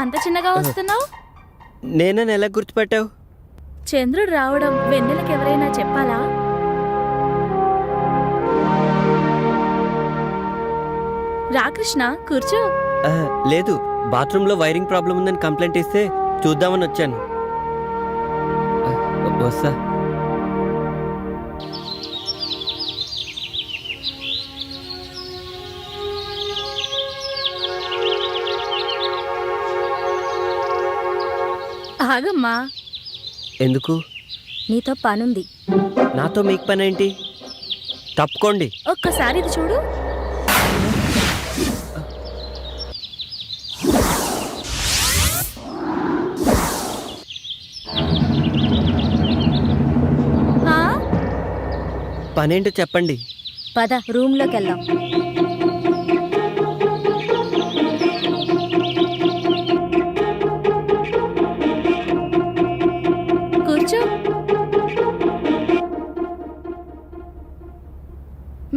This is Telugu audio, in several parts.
అంత చిన్నగా వస్తున్నావు? నేనని ఎలా గుర్తుపెట్టావు? చంద్రుడు రావడం వెన్నెలకు ఎవరైనా చెప్పాలా? రా కృష్ణ, కూర్చో. లేదు, బాత్రూంలో వైరింగ్ ప్రాబ్లం ఉందని కంప్లైంట్ ఇస్తే చూద్దామని వచ్చాను. వస్తా. ఆగమ్మా. ఎందుకు? నీతో పనుంది. నాతో మీకు పని ఏంటి? తప్పుకోండి. ఒక్కసారి ఇది చూడు. పనేంటో చెప్పండి. పద, రూమ్లోకి వెళ్దాం. కూర్చో.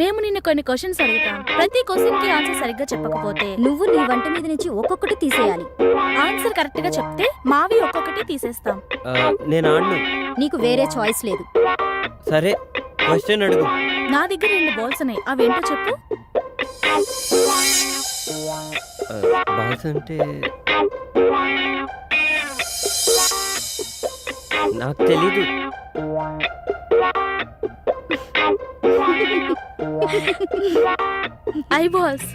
మేము నిన్ను కొన్ని క్వశ్చన్స్ అడుగుతాం. ప్రతి క్వశ్చన్ కి ఆన్సర్ సరిగ్గా చెప్పకపోతే నువ్వు నీ వంట మీద నుంచి ఒక్కొక్కటి తీసేయాలి. ఆన్సర్ కరెక్ట్ గా చెప్తే మావి ఒక్కొక్కటి తీసేస్తాం. నేను ఆడను. నీకు వేరే చాయిస్ లేదు. సరే, క్వశ్చన్ అడుగు. నా దగ్గర 2 బాల్స్ ఉన్నాయి, అవేంటో చెప్పు. బాల్స్ అంటే నాకు తెలీదు. I balls.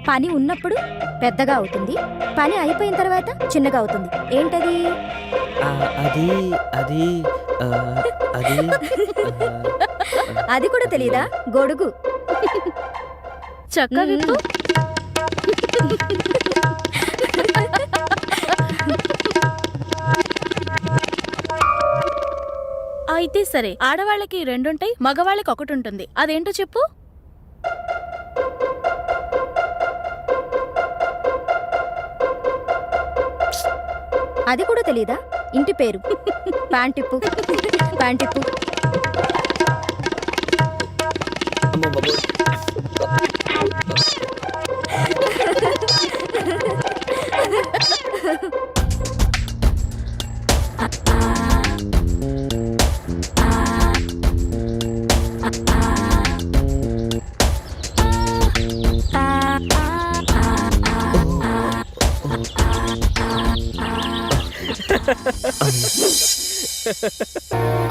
పని ఉన్నప్పుడు పెద్దగా అవుతుంది, పని అయిపోయిన తర్వాత చిన్నగా అవుతుంది. ఏంటది? అది అది అది అది కూడా తెలీదా? గొడుగు. చక్క విప్పు. అయితే సరే, ఆడవాళ్ళకి 2 ఉంటాయి, మగవాళ్ళకి 1 ఉంటుంది. అదేంటో చెప్పు. అది కూడా తెలీదా? ఇంటి పేరు. ప్యాంటిప్పు. ప్యాంటిప్పు.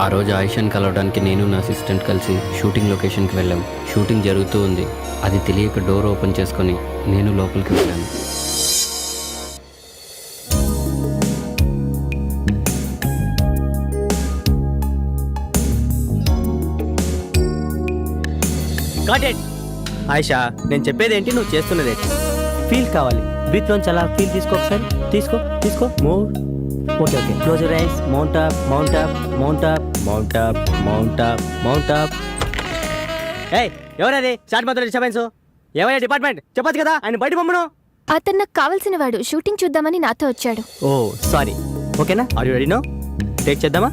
ఆ రోజు ఆయిషాని కలవడానికి నేను నా అసిస్టెంట్ కలిసి షూటింగ్ లొకేషన్కి వెళ్ళాం. షూటింగ్ జరుగుతూ ఉంది. అది తెలియక డోర్ ఓపెన్ చేసుకొని నేను లోపలికి వెళ్ళాను. ఆయిషా, నేను చెప్పేది ఏంటి, నువ్వు చేస్తున్నది ఏంటి? ఫీల్ కావాలి. బ్రీత్ లోంచి అలా ఫీల్ తీసుకో. ఒకసారి తీసుకో తీసుకో. Move. Okay okay. Close your eyes. Mount up, mount up, mount up, mount up, mount up, mount up. ఏయ్, ఎవరది? స్టార్ట్ మాత్రం డిస్టర్బెన్స్. ఏమయ్యా డిపార్ట్మెంట్? చెప్పొచ్చు కదా, ఆయన బయట పంపను. అతను నాకు కావాల్సిన వాడు. షూటింగ్ చూద్దామని నాతో వచ్చాడు. Oh sorry. ఓకేనా? Are you ready no? Take చేద్దామా?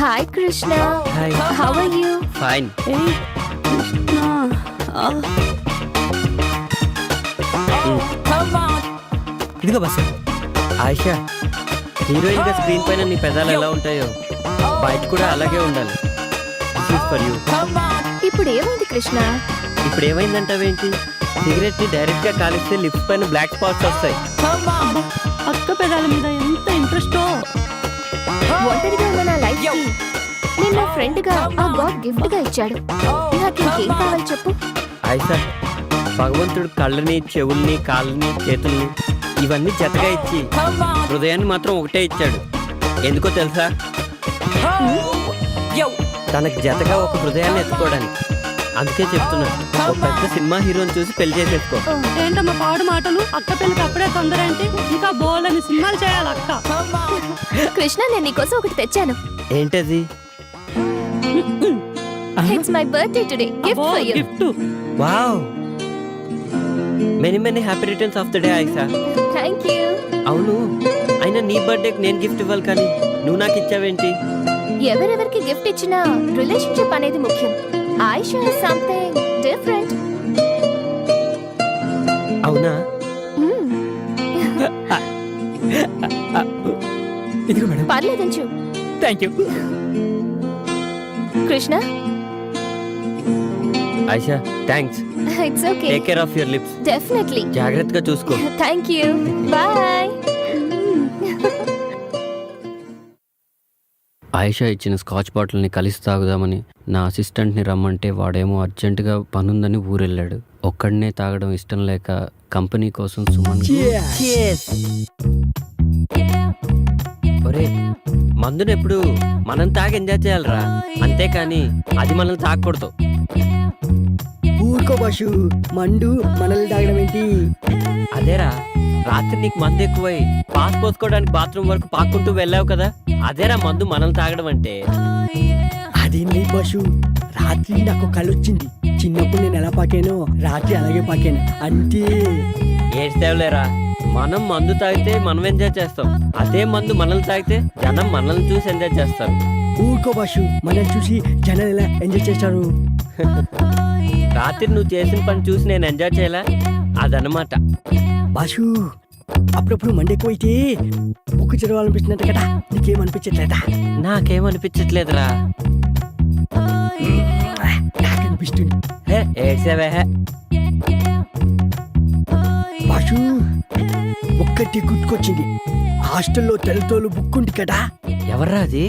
Hi Krishna. Hi. How are you? Fine. ఇదిగో బస్సు. ఆయిషా, హీరోయిన్ గా స్క్రీన్ పైన నీ పెదాలు ఎలా ఉంటాయో బయట కూడా అలాగే ఉండాలి. For you. ఇప్పుడు ఏమైంది కృష్ణ? ఇప్పుడు ఏమైందంటావేంటి? సిగరెట్ ని డైరెక్ట్ గా కాలిస్తే లిప్స్ పైన బ్లాక్ స్పాట్స్ వస్తాయి. అక్క పెదాల మీద ఎంత ఇంట్రెస్టో. ఒంటరిగా ఉన్న నా లైఫ్ కి నేను నా ఫ్రెండ్ గా ఆ గాడ్ గిఫ్ట్ గా ఇచ్చాడు. నాకు ఇంకేం కావాలి చెప్పు. ఆయిషా, భగవంతుడు కళ్ళని, చెవుల్ని, కాళ్ళని, చేతుల్ని ఇవన్నీ జతగా ఇచ్చి హృదయాన్ని మాత్రం ఒకటే ఇచ్చాడు. ఎందుకో తెలుసా? తనకి జతగా ఒక హృదయాన్ని ఎత్తుకోవడానికి. అందుకే చెప్తున్నా, ఒక పెద్ద సినిమా హీరోని చూసి పెళ్లి చేసేసుకో. ఏంటమ్మా పాడు మాటలు? అక్క పెళ్ళికి అప్పుడే తొందర ఏంటి? ఇంకా బోలని సినిమాలు చేయాలి అక్క. కృష్ణ, నేను నీకోసం ఒకటి తెచ్చాను. ఏంటది? It's my birthday today. Gift for you. Gift. Wow, many many happy returns of the day Ayesha. Thank you. అవును, అయినా నీ బర్త్డేకి నేను గిఫ్ట్ ఇవ్వాలి కానీ నువ్వు నాకు ఇచ్చావేంటి? ఎవరెవరికి గిఫ్ట్ ఇచ్చినా రిలేషన్షిప్ అనేది ముఖ్యం. Ayesha is something different. అవునా? ఇదిగో మేడం. పర్లేదంచు. Thank you. Krishna, Ayesha thanks. It's okay. Take care of your lips. Definitely. జాగ్రత్తగా చూసుకో. Thank you. బాయ్. ఆయిషా ఇచ్చిన స్కాచ్ బాటిల్ని కలిసి తాగుదామని నా అసిస్టెంట్ని రమ్మంటే వాడేమో అర్జెంటుగా పనుందని ఊరెళ్ళాడు. ఒక్కడనే తాగడం ఇష్టం లేక కంపెనీ కోసం సుమన్ ఒరే, మందుని ఎప్పుడు మనం తాగి ఎంజాయ్ చేయాలరా, అంతేకాని అది మనం తాగకూడదు. ఊరుకో బాషు, మండు మనల్ని తాగడం ఏంటి? అదేరా, రాత్రి నీకు మందు ఎక్కువై పాస్ పోసుకోవడానికి బాత్రూమ్ వరకు పాక్కుంటూ వెళ్ళావు కదా, అదేరా మందు మనల్ని తాగడం అంటే. అదేం లేదు బాషు, రాత్రి నాకు కళ్ళు వచ్చింది. చిన్నప్పుడు నేను ఎలా పాకానో రాత్రి అలాగే పాకాను అంతే. ఏడ్చేవలేరా, మనం మందు తాగితే మనం ఎంజాయ్ చేస్తాం, అదే మందు మనల్ని తాగితే జనం మనల్ని చూసి ఎంజాయ్ చేస్తారు. ఊరుకో బాషు, మనల్ని చూసి జనాలు ఎలా ఎంజాయ్ చేస్తారు? రాత్రి నువ్వు చేసిన పని చూసి నేను ఎంజాయ్ చేయలే, అదనమాట. బాషు, అప్పుడప్పుడు మండి ఎక్కువైతే బుక్ చదవాలనిపిస్తున్నట్టు కదా, నీకేమనిపించట్లేదా? నాకేమనిపించట్లేదురా. నాకు అనిపిస్తుంది. హే ఏడ్చేవే హే. బాషు, ఒక్కటి గుర్తుకొచ్చింది. హాస్టల్లో తెల్లతోలు బుక్ ఉంది కదా, ఎవర్రా అది?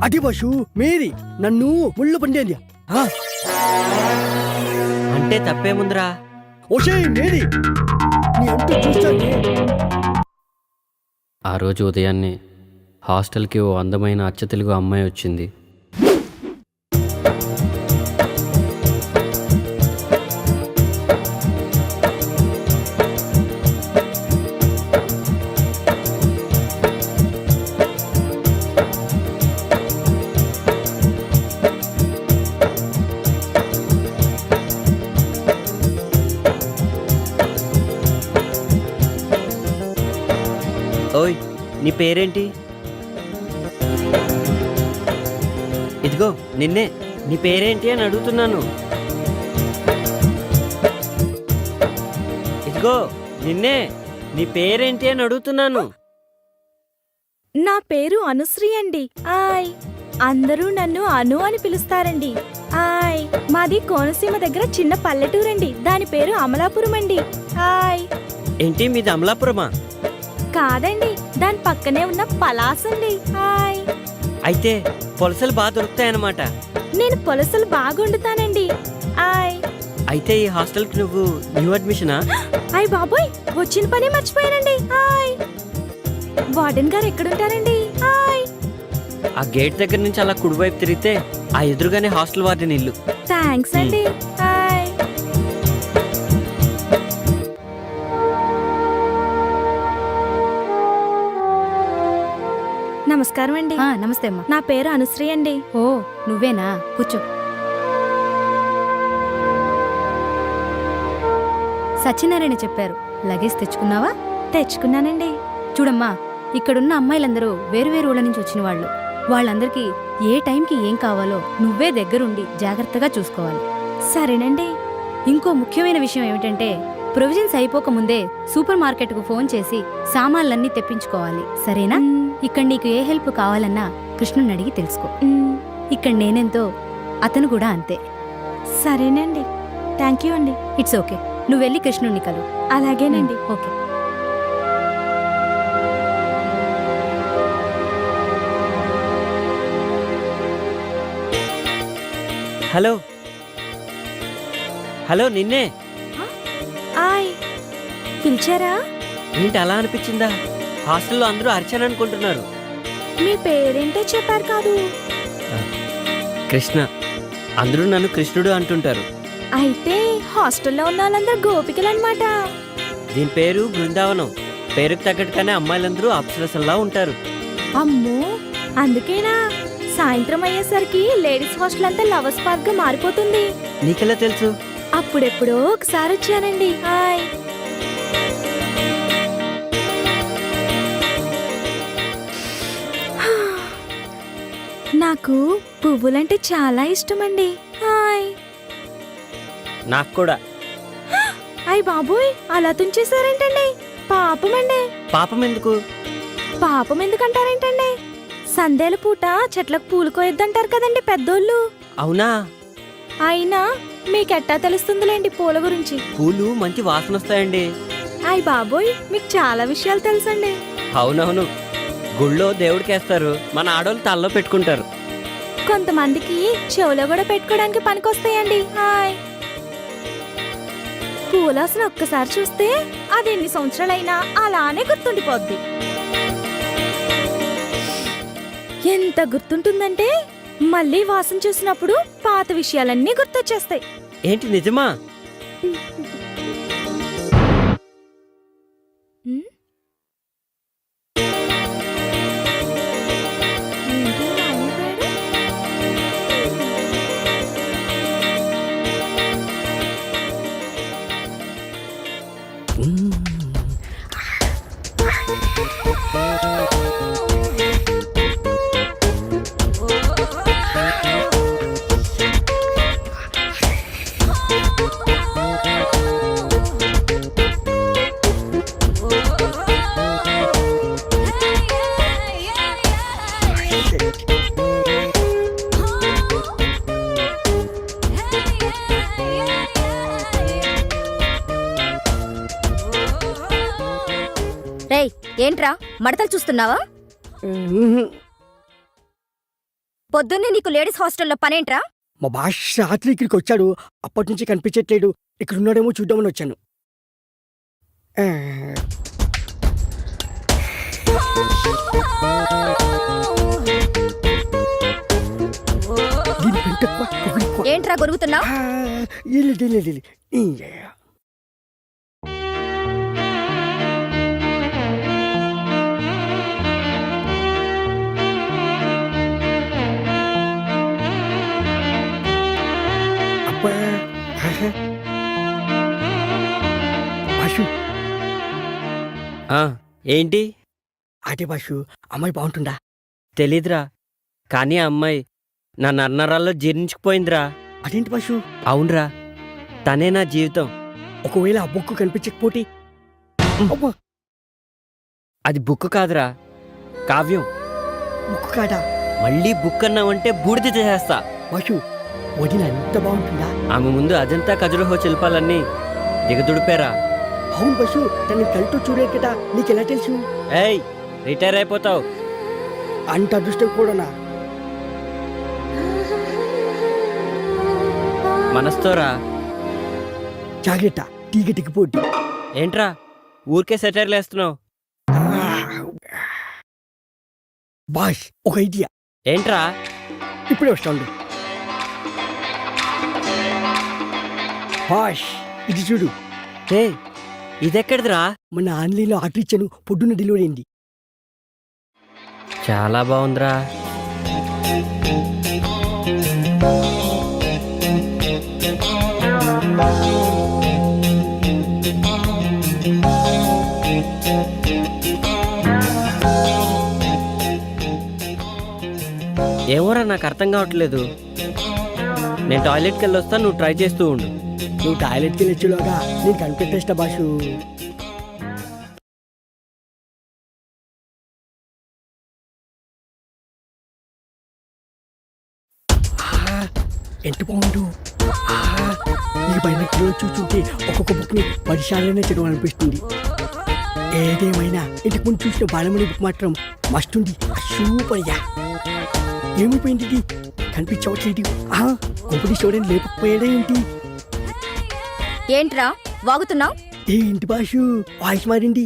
అది బాషు మేరీ, నన్ను ముళ్ళు పండేది. అంటే తప్పేముందిరా? ఓషే మేరీ, నీ అంటూ చూస్తానే. ఆ రోజు ఉదయాన్నే హాస్టల్కి ఓ అందమైన అచ్చ తెలుగు అమ్మాయి వచ్చింది. ఓయ్, నీ పేరేంటి? ఇదిగో నిన్నే, నీ పేరేంటి అని అడుగుతున్నాను. ఇదిగో నిన్నే, నీ పేరేంటి అని అడుగుతున్నాను. నా పేరు అనుశ్రీ అండి. ఆయ్, అందరూ నన్ను అను అని పిలుస్తారండి. ఆయ్, మాది కోనసీమ దగ్గర చిన్న పల్లెటూరండి. దాని పేరు అమలాపురం అండి. ఆయ్. ఏంటి మీది అమలాపురమా? కాదండి, దాని పక్కనే ఉన్న పలాసండి. హాయ్. అయితే పొలసలు బాగా దొరుకుతాయన్నమాట. నేను పొలసలు బాగా వండుతానండి. హాయ్. అయితే ఈ హాస్టల్కి నువ్వు న్యూ అడ్మిషనా? అయ్ బాబోయ్, వచ్చిన పని మర్చిపోయానండి. హాయ్. వార్డెన్ గారు ఎక్కడుంటారండి? హాయ్. ఆ గేట్ దగ్గర నుంచి అలా కుడివైపు తిరిగితే ఆ ఎదురుగానే హాస్టల్ వార్డెన్ ఇల్లు. థ్యాంక్స్ అండి. హాయ్. నమస్కారం అండి. నమస్తే అమ్మా. నా పేరు అనుశ్రీ అండి. ఓ, నువ్వేనా? కూర్చో. సత్యనారాయణ చెప్పారు, లగేజ్ తెచ్చుకున్నావా? తెచ్చుకున్నానండి. చూడమ్మా, ఇక్కడున్న అమ్మాయిలందరూ వేరువేరు ఊళ్ళ నుంచి వచ్చిన వాళ్ళు. వాళ్ళందరికీ ఏ టైంకి ఏం కావాలో నువ్వే దగ్గరుండి జాగ్రత్తగా చూసుకోవాలి. సరేనండి. ఇంకో ముఖ్యమైన విషయం ఏమిటంటే, ప్రొవిజన్స్ అయిపోకముందే సూపర్ మార్కెట్కు ఫోన్ చేసి సామాన్లన్నీ తెప్పించుకోవాలి, సరేనా? ఇక్కడ నీకు ఏ హెల్ప్ కావాలన్నా కృష్ణుని అడిగి తెలుసుకో. ఇక్కడ నేనెంతో అతను కూడా అంతే. సరేనండి. థ్యాంక్ యూ అండి. It's okay. నువ్వు వెళ్ళి కృష్ణుని కలు. అలాగేనండి. ఓకే. హలో హలో, నిన్నే. ఆయ్, పిలిచారా? ఏంటి అలా అనిపించిందా? హాస్టల్లో అందరూ అర్చన అనుకుంటున్నారు. మీ పేరేంటో చెప్పారు కాదు. కృష్ణ. అందరూ నన్ను కృష్ణుడు అంటుంటారు. అయితే హాస్టల్లో ఉన్న వాళ్ళందరూ గోపికలు అనమాట. దీని పేరు బృందావనం. పేరుకు తగ్గట్టుగానే అమ్మాయిలందరూ అప్సరసల్లా ఉంటారు. అమ్మో, అందుకేనా సాయంత్రం అయ్యేసరికి లేడీస్ హాస్టల్ అంతా లవర్స్ పార్క్ గా మారిపోతుంది. నీకెలా తెలుసు? అప్పుడెప్పుడో ఒకసారి వచ్చానండి. హాయ్. నాకు పువ్వులంటే చాలా ఇష్టమండి. హాయ్. నాకు కూడా. అయ్ బాబోయ్, అలా తుంచేశారేంటండి? పాపమండి. పాపం ఎందుకు? పాపం ఎందుకంటారేంటండి? సందేల పూట చెట్లకు పూలు కోయొద్దంటారు కదండి పెద్దోళ్ళు. అవునా? అయినా మీకెట్టా తెలుస్తుందిలేండి పూల గురించి. పూలు మంచి వాసన వస్తాయండి. అయ్ బాబోయ్, మీకు చాలా విషయాలు తెలుసండి. అవునవును, గుళ్ళో దేవుడికేస్తారు, మన ఆడోళ్ళు తల్లో పెట్టుకుంటారు. కొంతమందికి చెవులో కూడా పెట్టుకోవడానికి పనికొస్తాయండి. హాయ్. పూలాసన ఒక్కసారి చూస్తే అది ఎన్ని సంవత్సరాలైనా అలానే గుర్తుండిపోద్ది. ఎంత గుర్తుంటుందంటే మళ్ళీ వాసన చూసినప్పుడు పాత విషయాలన్నీ గుర్తొచ్చేస్తాయి. ఏంటి నిజమా? ఉమ్? ఏంటి మాయమైపోయాడు? రేయ్, ఏంట్రా మడతలు చూస్తున్నావా? పొద్దున్నే నీకు లేడీస్ హాస్టల్లో పనేంట్రా? మా భాష రాత్రి ఇక్కడికి వచ్చాడు, అప్పటి నుంచి కనిపించట్లేడు. ఇక్కడ ఉన్నాడేమో చూద్దామని వచ్చాను. ఆ, దీని పెంట ఎక్కువ, పొగరు ఎక్కువ. ఏంట్రా గొరుగుతున్నావు? ఆ, ఇల్లు. అబ్బా, ఆహా. భాషు, ఆ, ఏంటి? అదే భాషు, అమ్మాయి బాగుంటుందా? తెలీదురా, కానీ ఆ అమ్మాయి నా నర్నరాల్లో జీర్ణించుకుపోయిందిరా. అదేంటి భాషు? అవునరా, తనే నా జీవితం. ఒకవేళ ఆ బొక్కు కనిపించకపోతే? అబ్బా, అది బుక్ కాదురా, కావ్యం. బొక్కు కాదా? మళ్ళీ బుక్ అన్నావంటే బూడిద చేసేస్తా. భాషు, వదిన ఎంత బాగుంటుందా? ఆమె ముందు అజంతా ఖజురహో శిల్పాలన్నీ దిగదుడిపారా. అవును బస్సు, తన కళ్ళతో చూడలేదు కదా, నీకెలా తెలుసు? ఏయ్, రిటైర్ అయిపోతావు. అంత అదృష్టం కూడానా? మనస్తోరా. జాగ్రత్త, తీగ దిగిపోద్ది. ఏంట్రా ఊరికే సెటైర్లు వేస్తున్నావు? బాస్, ఒక ఐడియా. ఏంట్రా? ఇప్పుడే వస్తాండు. బాస్, ఇది చూడు. ఏ, ఇదెక్కడిదిరా? మన ఆన్లైన్లో ఆర్డర్ ఇచ్చాను, పొద్దున్న డెలివరీ అయింది. చాలా బాగుందిరా. ఏమోరా, నాకు అర్థం కావట్లేదు. నేను టాయిలెట్కి వెళ్ళి వస్తా, నువ్వు ట్రై చేస్తూ ఉండు. నువ్వు టాయిలెట్కి వెళ్ళొచ్చులోగా నేను కనిపెట్టేస్తా బాసు. ఎంత బాగుండు. ఈ పైన చూస్తుంటే ఒక్కొక్క బుక్ని 10 సార్లనే చదవాలనిపిస్తుంది. ఏదేమైనా ఇంటికి ముందు చూసిన బాలమణి బుక్ మాత్రం మస్తుంది. సూపర్గా. ఏమైపోయింది ఇది? కనిపించవట్లేదు. కొంపటి చూడని లేకపోయాడే ఏంటి? ఏంట్రా వాగుతున్నావు? ఏంటి బాసు, వాయిస్ మారింది.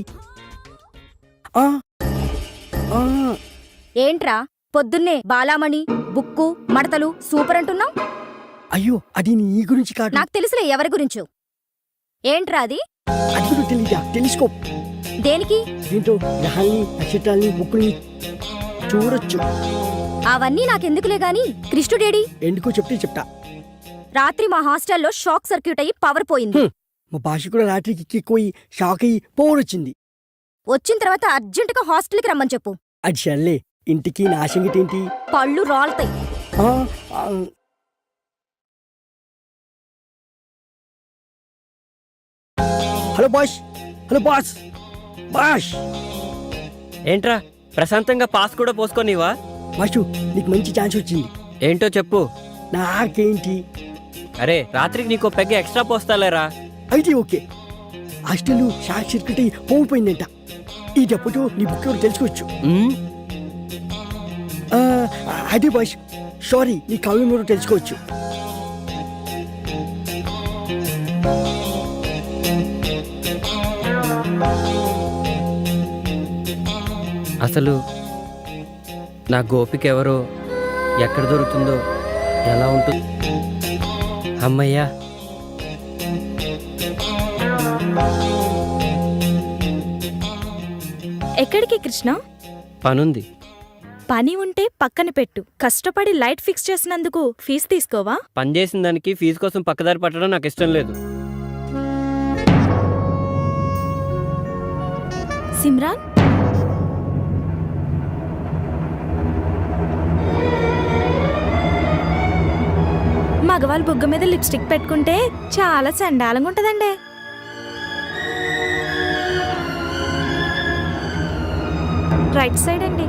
ఏంట్రా పొద్దున్నే బాలామణి బుక్కు మడతలు సూపర్ అంటున్నావు. అయ్యో అది నీ గురించి కాదు, నాకు తెలుసులే ఎవరి గురించో. ఏంట్రా అది? అది కూడా తెలీదా? టెలిస్కోప్. దేనికి? దీంతో గ్రహాల్ని నక్షత్రాల్ని బుక్కుల్ని చూడొచ్చు. అవన్నీ నాకెందుకులే గాని కృష్ణుడేడి? ఎందుకో చెప్తే చెప్తా. రాత్రి మా హాస్టల్లో షాక్ సర్క్యూట్ అయ్యి పవర్ పోయింది. మా భాష కూడా రాత్రికి ఎక్కిపోయి షాక్ అయ్యి పోరొచ్చింది. వచ్చిన తర్వాత అర్జెంటుగా హాస్టల్కి రమ్మని చెప్పు. అది సర్లే, ఇంటికి నా సంగతి ఏంటి? పళ్ళు రాలుతాయి. ఆ, ఆ, hello boss, hello boss, boss. ఏంట్రా ప్రశాంతంగా పాస్ కూడా పోసుకోనివా? మాస్టు నీకు మంచి ఛాన్స్ వచ్చింది. ఏంటో చెప్పు. నాకేంటి? అరే రాత్రికి నీకు పెగ్గ ఎక్స్ట్రా పోస్తాలేరా. అయితే ఓకే. హాస్టల్ షార్ట్ సర్క్యూట్ అయ్యి పోయిపోయిందంట. ఈ డబ్బుతో నీ బుక్ ఎవరు తెలుసుకోవచ్చు. ఆ, అదే బాస్, సారీ, నీ కావ్యం ఎవరో తెలుసుకోవచ్చు. అసలు నా గోపిక ఎవరో, ఎక్కడ దొరుకుతుందో, ఎలా ఉంటుంది? అమ్మయ్యా, ఎక్కడికి కృష్ణ? పనుంది. పని ఉంటే పక్కన పెట్టు. కష్టపడి లైట్ ఫిక్స్ చేసినందుకు ఫీజు తీసుకోవా? పని చేసిన దానికి ఫీజు కోసం పక్కదారి పట్టడం నాకు ఇష్టం లేదు. సిమ్రాన్, మగవాళ్ళ బుగ్గ మీద లిప్స్టిక్ పెట్టుకుంటే చాలా చండాలంగా ఉంటదండి. రైట్ సైడ్ అండి.